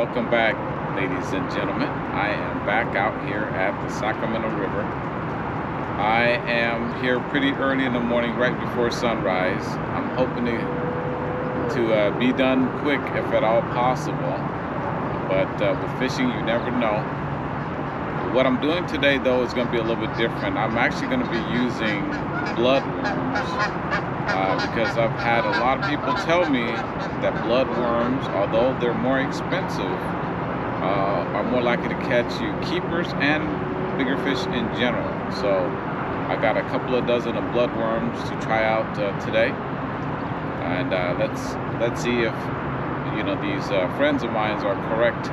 Welcome back, ladies and gentlemen. I am back out here at the Sacramento River. I am here pretty early in the morning, right before sunrise. I'm hoping to be done quick if at all possible, but with fishing you never know. What I'm doing today though is going to be a little bit different. I'm actually going to be using bloodworms because I've had a lot of people tell me that bloodworms, although they're more expensive, are more likely to catch you keepers and bigger fish in general. So I got a couple of dozen of bloodworms to try out today, and let's see if these friends of mine are correct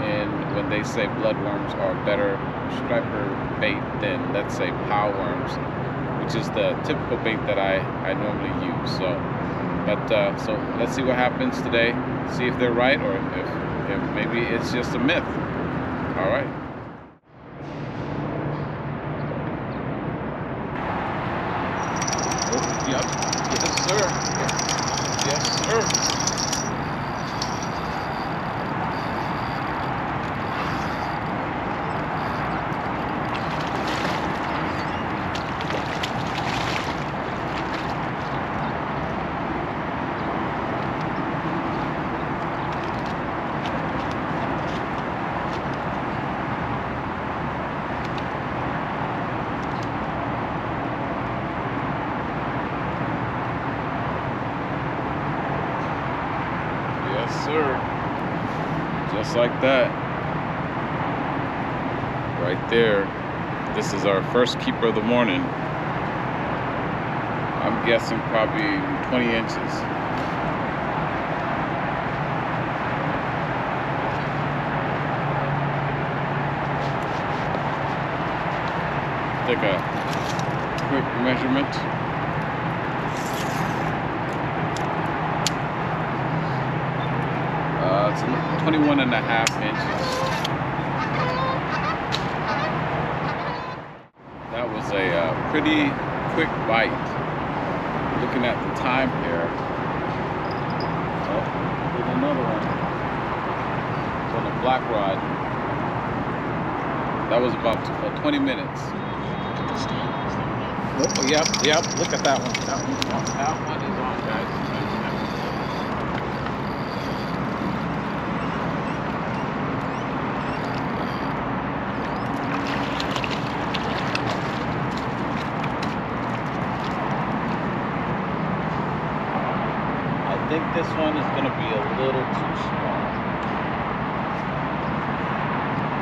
in when they say bloodworms are better striper bait than, let's say, pow worms, which is the typical bait that I normally use. So let's see what happens today. See if they're right or if maybe it's just a myth. All right. Oh, yep. Yes, sir. Yes, sir. Just like that, right there. This is our first keeper of the morning. I'm guessing probably 20 inches. Take a quick measurement. It's 21 and a half inches. That was a pretty quick bite. Looking at the time here. Oh, there's another one. It's on a black rod. That was about 20 minutes. Oh, yep, look at that one. That one is on, guys. I think this one is going to be a little too small.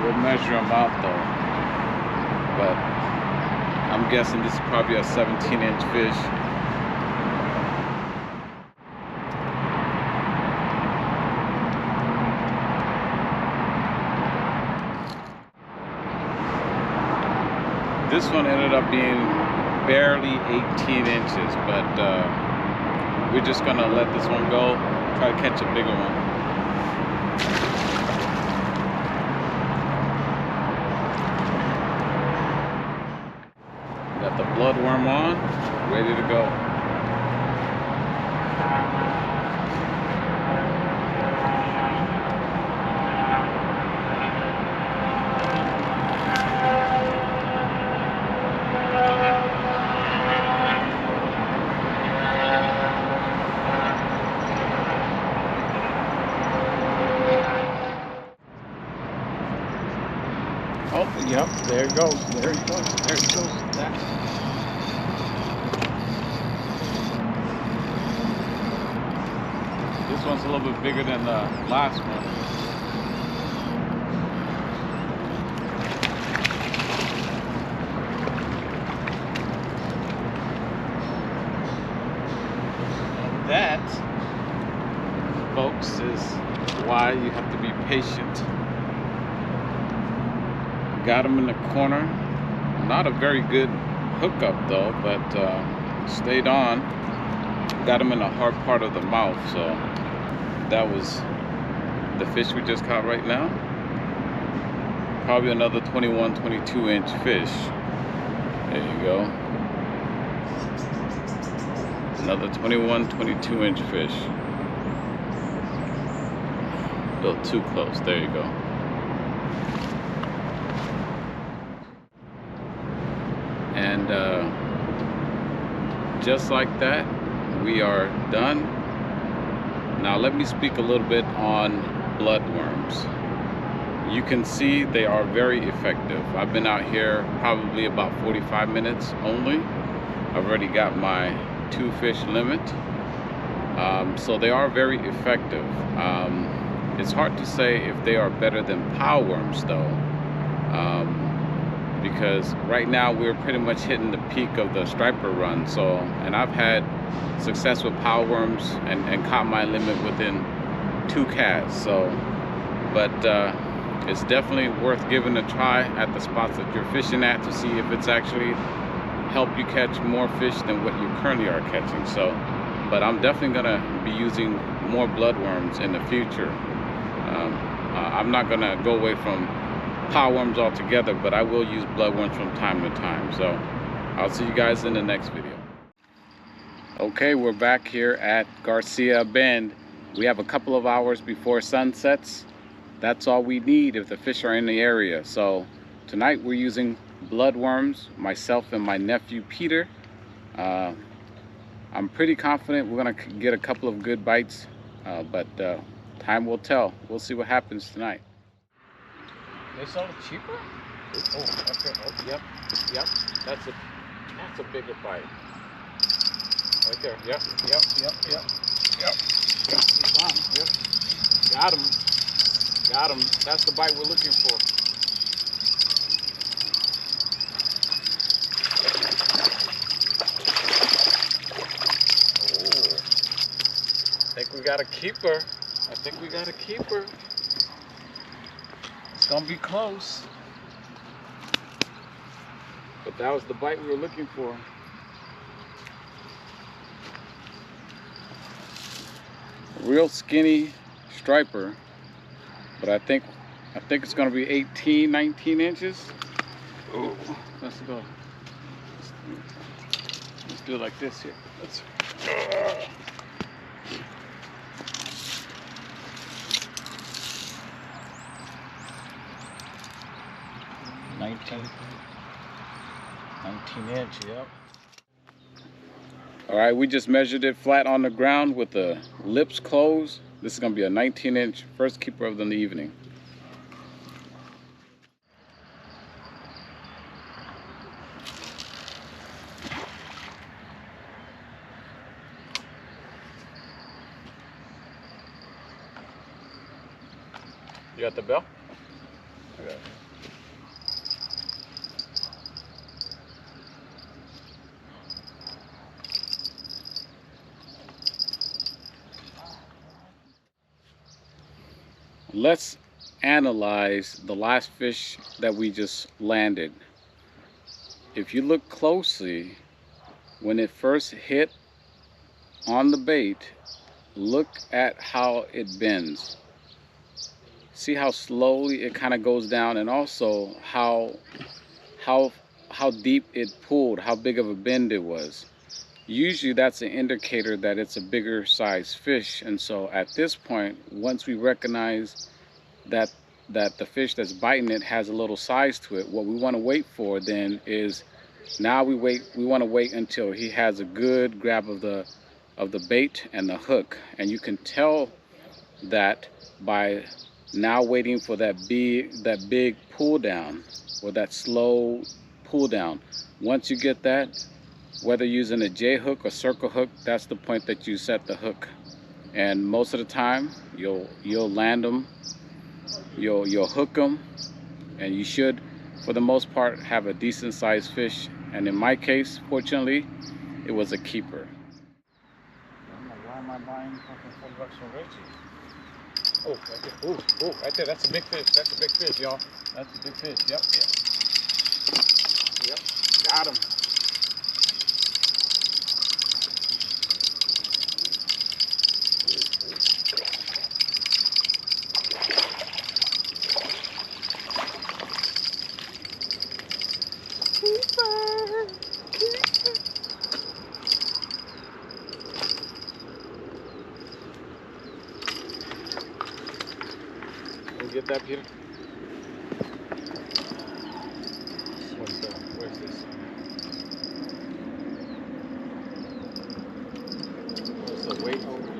We'll measure them out though, but I'm guessing this is probably a 17-inch fish. This one ended up being barely 18 inches, but we're just gonna let this one go, try to catch a bigger one. Got the bloodworm on, ready to go. Oh, yep, there it goes. There it goes. There it goes. This one's a little bit bigger than the last one. And that, folks, is why you have to be patient. Got him in the corner. Not a very good hookup though, but stayed on. Got him in the hard part of the mouth, so that was the fish we just caught right now. Probably another 21, 22-inch fish. There you go. Another 21, 22-inch fish. Go too close. There you go. And just like that, we are done. Now let me speak a little bit on bloodworms. You can see they are very effective. I've been out here probably about 45 minutes only. I've already got my 2 fish limit. So they are very effective. It's hard to say if they are better than power worms though, because right now we're pretty much hitting the peak of the striper run. So, and I've had success with power worms and caught my limit within 2 casts. So, but it's definitely worth giving a try at the spots that you're fishing at to see if it's actually help you catch more fish than what you currently are catching. So, but I'm definitely gonna be using more bloodworms in the future. I'm not gonna go away from power worms altogether, but I will use bloodworms from time to time. So I'll see you guys in the next video. Okay, we're back here at Garcia Bend. We have a couple of hours before sunsets. That's all we need if the fish are in the area. So tonight we're using bloodworms, myself and my nephew Peter. I'm pretty confident we're gonna get a couple of good bites, but time will tell. We'll see what happens tonight. They sell it cheaper? Oh, okay. Oh, yep. That's a bigger bite. Right there. Yep. He's on. Yep. Got him. That's the bite we're looking for. Oh. I think we got a keeper. It's gonna be close. But that was the bite we were looking for. Real skinny striper, but I think it's gonna be 18, 19 inches. Oh, let's go. Let's do it like this here. Let's. 19 inch, yep. All right, we just measured it flat on the ground with the lips closed. This is gonna be a 19-inch first keeper of the evening. You got the bell? I got it. Let's analyze the last fish that we just landed. If you look closely, when it first hit on the bait, look at how it bends. See how slowly it kind of goes down, and also how deep it pulled, how big of a bend it was. Usually that's an indicator that it's a bigger size fish. And so at this point, once we recognize that the fish that's biting it has a little size to it, what we want to wait for then is, now we want to wait until he has a good grab of the bait and the hook. And you can tell that by now waiting for that big pull down, or that slow pull down. Once you get that, whether using a J hook or circle hook, that's the point that you set the hook. And most of the time you'll land them, you'll hook them, and you should for the most part have a decent sized fish. And in my case, fortunately, it was a keeper. Why am I buying fucking $40 from Reggie? Oh, right there. Oh, right there. That's a big fish. That's a big fish, y'all. That's a big fish. Yep. Got him. get that, Peter? Where's this? Where's the weight over?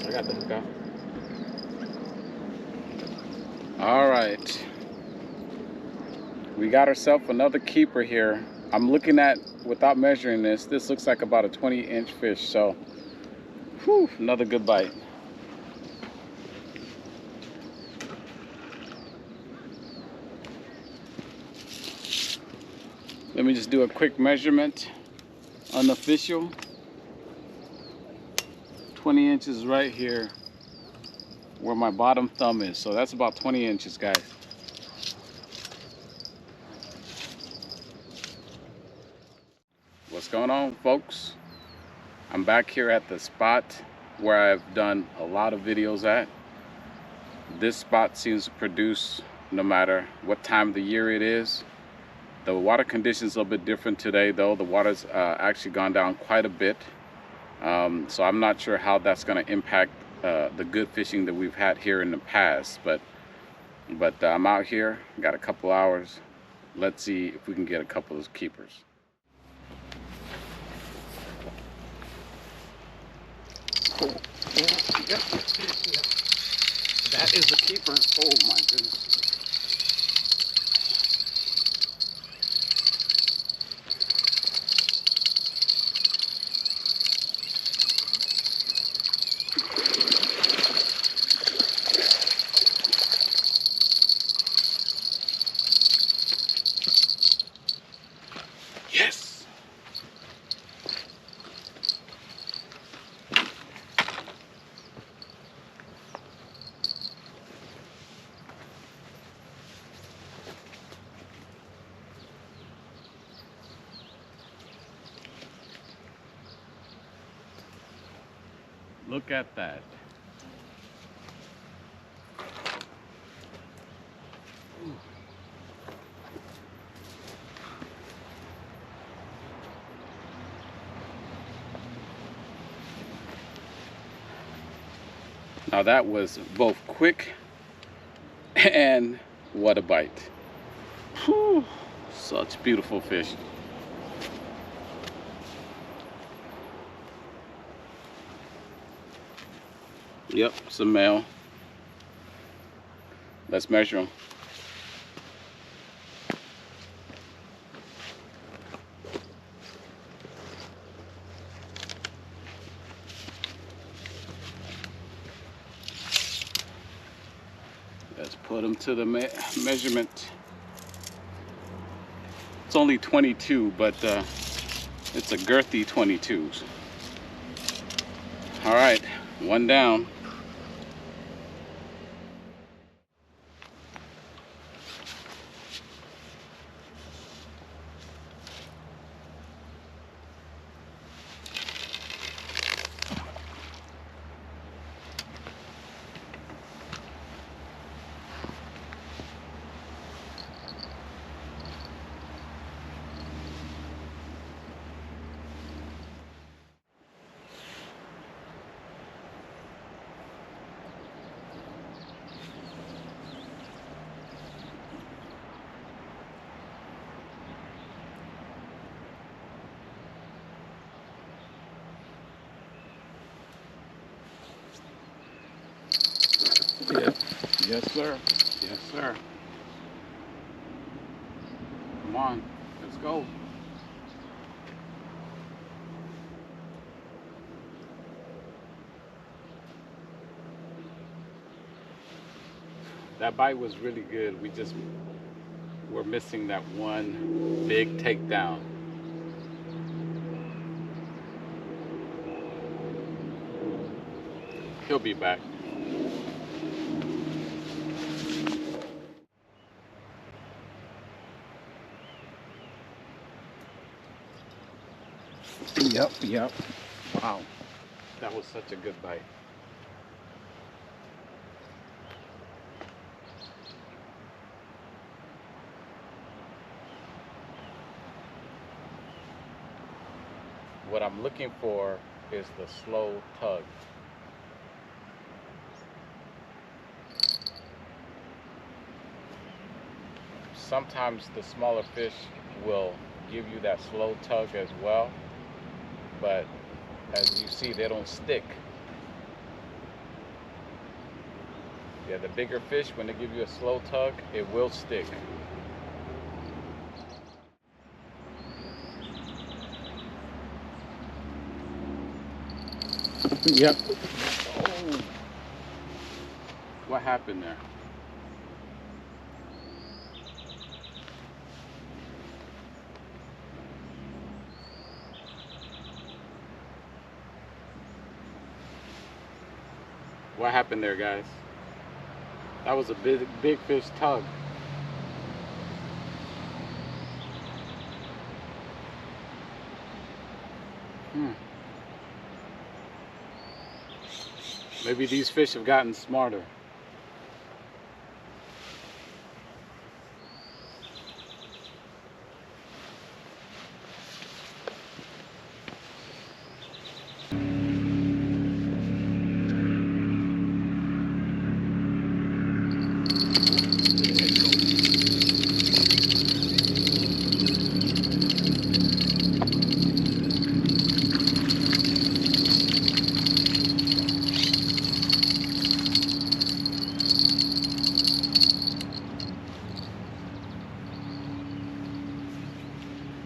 I got the hook out. All right. We got ourselves another keeper here. I'm looking at, without measuring this looks like about a 20-inch fish. So, whew, another good bite. Let me just do a quick measurement. Unofficial. 20 inches right here where my bottom thumb is. So that's about 20 inches, guys. What's going on, folks? I'm back here at the spot where I've done a lot of videos at. This spot seems to produce no matter what time of the year it is. The water conditions are a little bit different today, though. The water's actually gone down quite a bit. So I'm not sure how that's going to impact the good fishing that we've had here in the past. But I'm out here, got a couple hours. Let's see if we can get a couple of keepers. Oh, yep. That is a keeper. Oh my goodness. Yes. Look at that. Now that was both quick and what a bite. Whew, such beautiful fish. Yep, it's a male. Let's measure him. Let's put him to the measurement. It's only 22, but it's a girthy 22. All right, one down. Yep. Yes, sir. Yes, sir. Come on, let's go. That bite was really good. We just were missing that one big takedown. He'll be back. Yep. Wow, that was such a good bite. What I'm looking for is the slow tug. Sometimes the smaller fish will give you that slow tug as well, but as you see, they don't stick. Yeah, the bigger fish, when they give you a slow tug, it will stick. Yep. Oh. What happened there? What happened there, guys? That was a big fish tug. Maybe these fish have gotten smarter.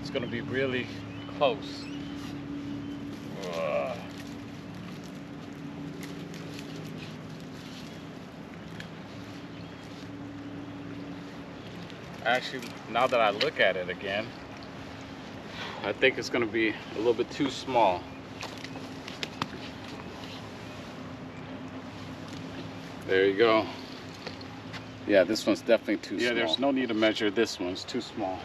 It's going to be really close. Actually, now that I look at it again, I think it's going to be a little bit too small. There you go. Yeah, this one's definitely too small. Yeah, there's no need to measure this one. It's too small.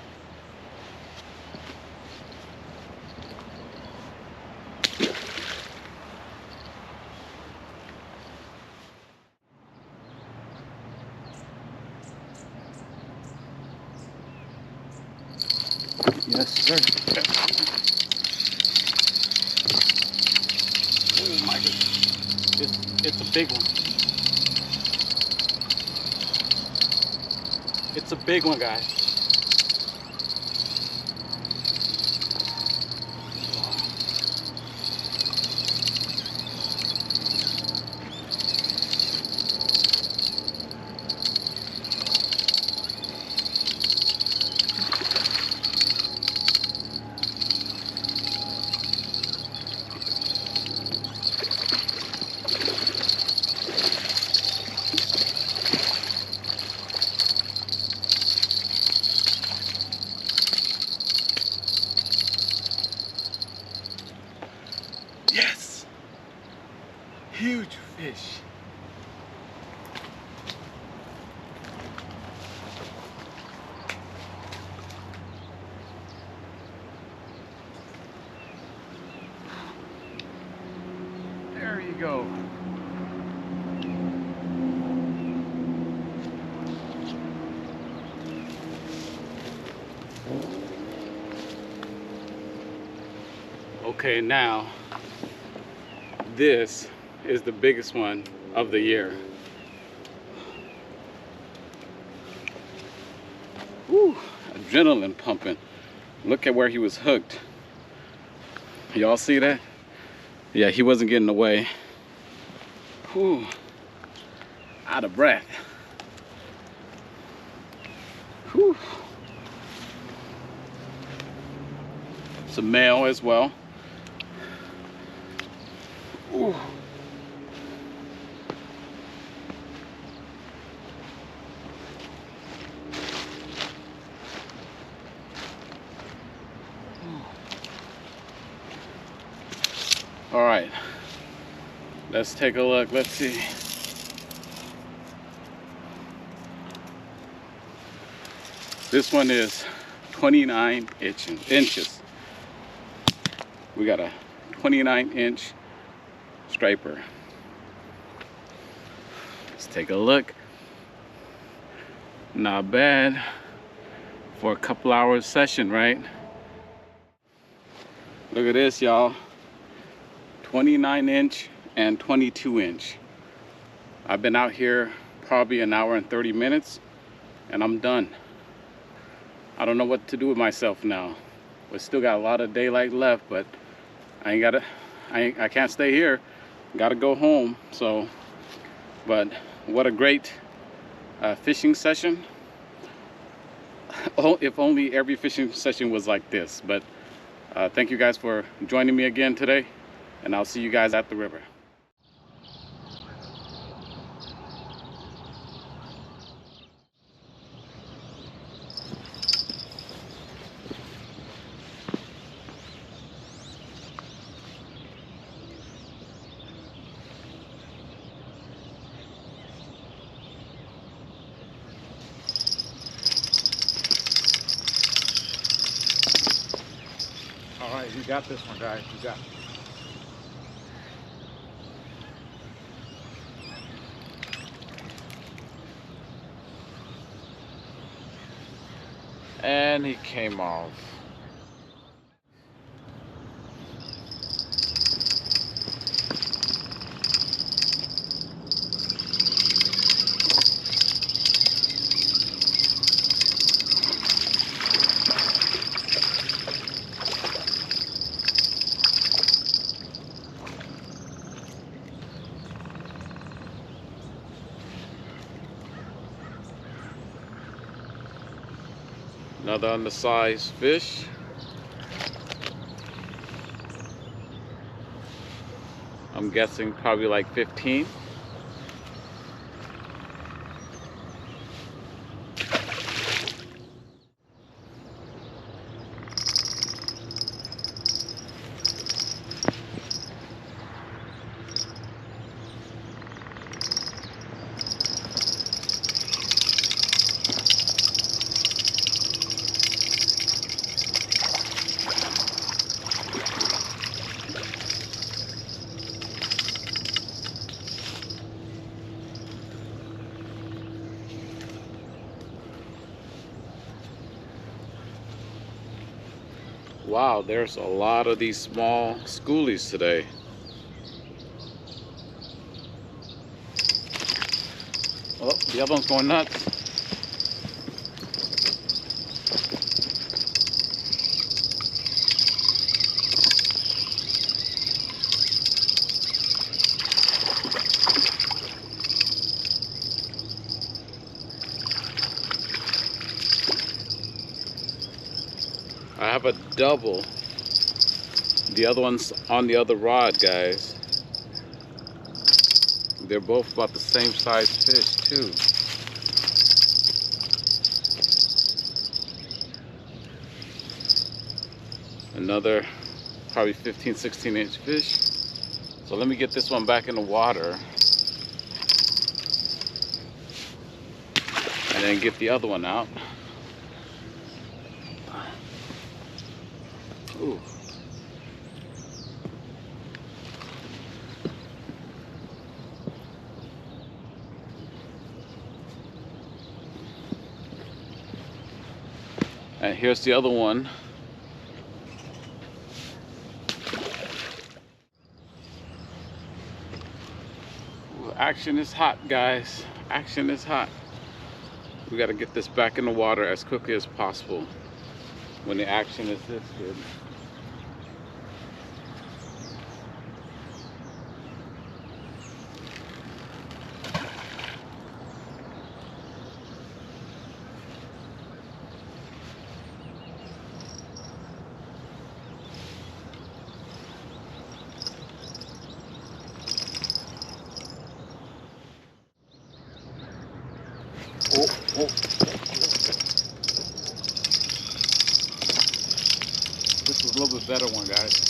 Yes, sir. Oh my goodness. It's a big one. It's a big one, guys. Yes! Huge fish. There you go. Okay, now this is the biggest one of the year. Woo, adrenaline pumping. Look at where he was hooked. Y'all see that? Yeah, he wasn't getting away. Whew, out of breath. Whew. It's a male as well. Ooh. All right, let's take a look. Let's see. This one is 29 inches. We got a 29-inch striper. Let's take a look. Not bad for a couple hours session, right? Look at this, y'all. 29-inch and 22-inch. I've been out here probably an hour and 30 minutes and I'm done. I don't know what to do with myself now. We still got a lot of daylight left, but I can't stay here. Gotta go home. So, but what a great fishing session. Oh, if only every fishing session was like this. But thank you guys for joining me again today, and I'll see you guys at the river. All right, you got this one, guys. You got it. And he came off. Another undersized fish. I'm guessing probably like 15. Wow, there's a lot of these small schoolies today. Oh, the other one's going nuts. I have a double. The other one's on the other rod, guys. They're both about the same size fish too. Another probably 15-16-inch fish. So let me get this one back in the water and then get the other one out. Ooh. And here's the other one. Ooh, action is hot, guys. Action is hot. We got to get this back in the water as quickly as possible when the action is this good. Oh. This is a little bit better one, guys.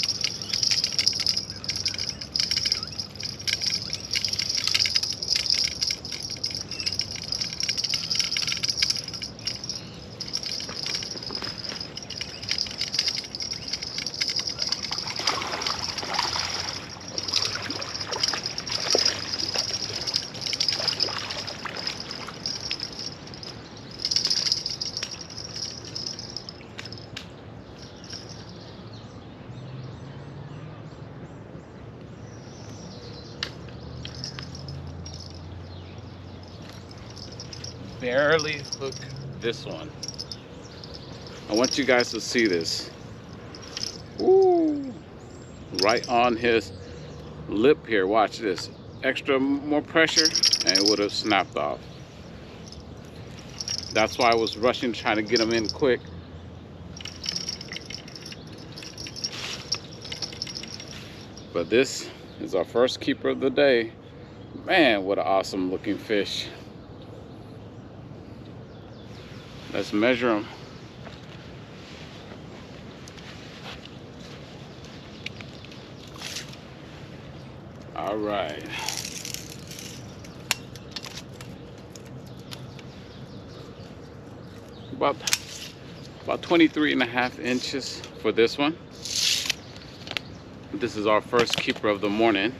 barely hook this one. I want you guys to see this. Ooh, right on his lip here. Watch this. Extra more pressure and it would have snapped off. That's why I was rushing, trying to get him in quick. But this is our first keeper of the day. Man, what an awesome looking fish. Let's measure him. All right. About 23.5 inches for this one. This is our first keeper of the morning.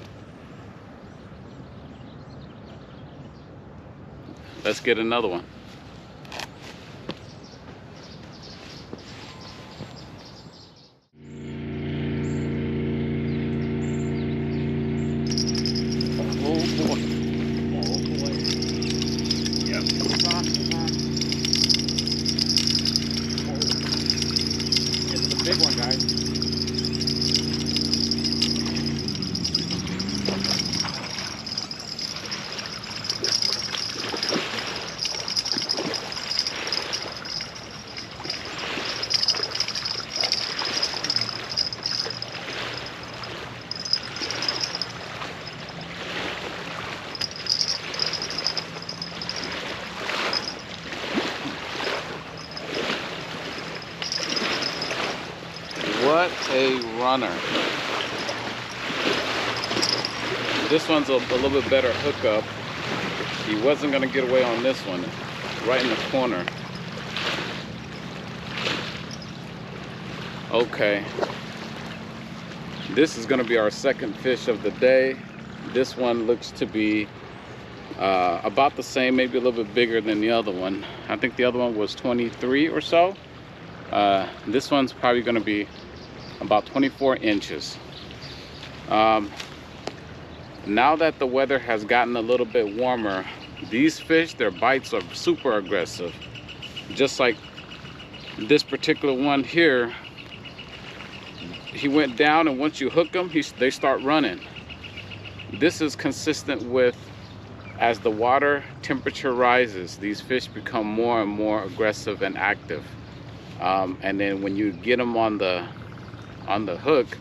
Let's get another one. Oh boy. Oh boy. Yep. This is a big one, guys. What a runner. This one's a little bit better hookup. He wasn't going to get away on this one. Right in the corner. Okay. This is going to be our second fish of the day. This one looks to be about the same, maybe a little bit bigger than the other one. I think the other one was 23 or so. This one's probably going to be about 24 inches. Now that the weather has gotten a little bit warmer, these fish, their bites are super aggressive. Just like this particular one here, he went down, and once you hook them, they start running. This is consistent with, as the water temperature rises, these fish become more and more aggressive and active. And then when you get them on the hook,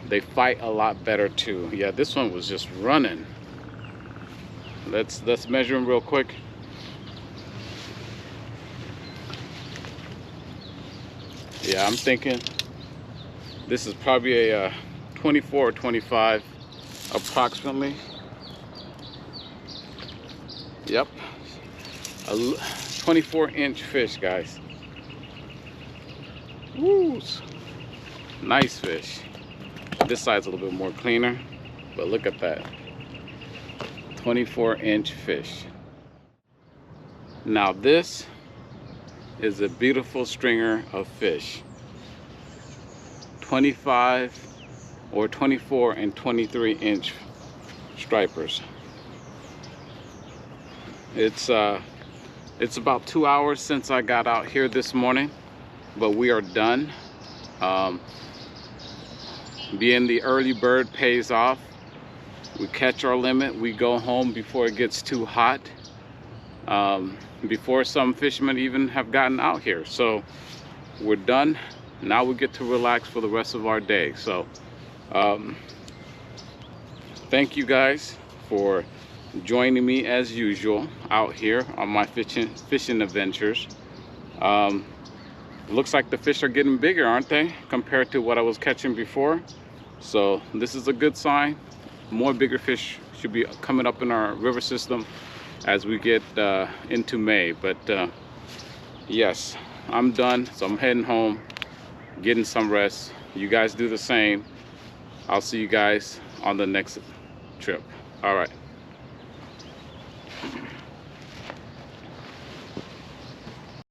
they fight a lot better too. Yeah, this one was just running. Let's measure him real quick. Yeah, I'm thinking this is probably a 24 or 25 approximately. Yep, a 24-inch fish, guys. Woo, nice fish. This side's a little bit more cleaner, but look at that. 24-inch fish. Now this is a beautiful stringer of fish. 25 or 24 and 23-inch stripers. It's about 2 hours since I got out here this morning, but we are done. Being the early bird pays off. We catch our limit, we go home before it gets too hot, before some fishermen even have gotten out here. So we're done. Now we get to relax for the rest of our day. So thank you guys for joining me as usual out here on my fishing adventures. Looks like the fish are getting bigger, aren't they, compared to what I was catching before? So this is a good sign. More bigger fish should be coming up in our river system as we get into May. But yes, I'm done, so I'm heading home, getting some rest. You guys do the same. I'll see you guys on the next trip. All right.